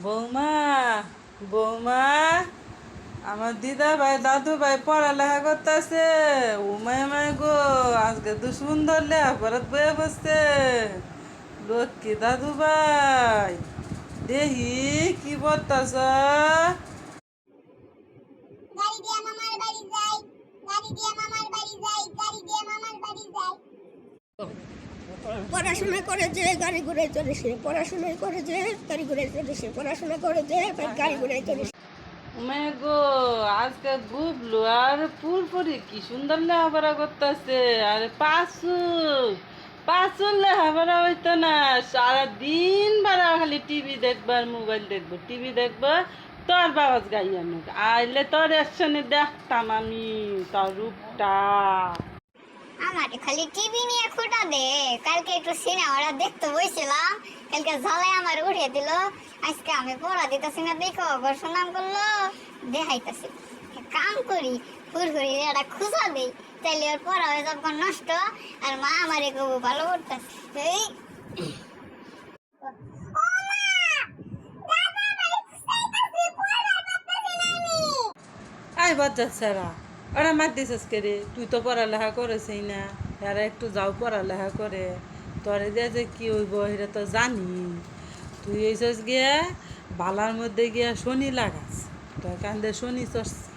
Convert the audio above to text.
বৌমা বৌমা আমার দিদা ভাই দাদু ভাই পড়ালেখা করতেছে। উমায় মায় গো, আজকে তো সুন্দর লেখাপড়াত বয়ে বসছে। লক্ষ্মী দাদু ভাই, দেহি কি বলতাছ? গাড়ি দিয়ে মামার বাড়ি যাই, গাড়ি দিয়ে মামার বাড়ি যাই, গাড়ি দিয়ে মামার বাড়ি যাই। পড়াশোনা করে যে গাড়ি ঘোড়ায় চলেছে, পড়াশোনা করে যে গাড়ি ঘোড়ায় চলেছে, পড়াশোনা করে যে গাড়ি ঘোড়ায় চলেছে। উমায় গো, আজকে বুবলু আর পুরপুরি কি সুন্দর লেখাপড়া করতেছে। আরে পাঁচুর লেখাপড়া হইতো না, সারাদিন বারা খালি টিভি দেখবার, মোবাইল দেখবো, টিভি দেখবো। তোর বাবাজ গাইয়া মুখ আইলে তোর একসঙ্গে দেখতাম আমি তোর রূপটা। আমার খালি টিভি নিয়ে খুঁটা দে। কালকে একটু সিনেমাটা দেখতে বসছিলাম, কালকে ঝালাই আমার উঠিয়ে দিল। আজকে আমি পড়া দিতেছি না, দেখো আবার সুনাম করলো, দেখাইতেছি। কাম করি হুড়হুড়ি একটা খুঁজা দেই, তাইলে ওর পড়া হয়ে যাবে নষ্ট। আর মা আমার এগো ভালো করতেছে। এই আই বাচ্চা ছাড়া ওরা মার দিছিস কে রে? তুই তো পড়ালেখা করেছিস না, এরা একটু যাও পড়ালেখা করে। তোরে দিয়ে যে কি হইব সেটা তো জানি। তুই এইসব গিয়া বালার মধ্যে গিয়া শনি লাগাস, তোর কান্দে শনি চড়ছে।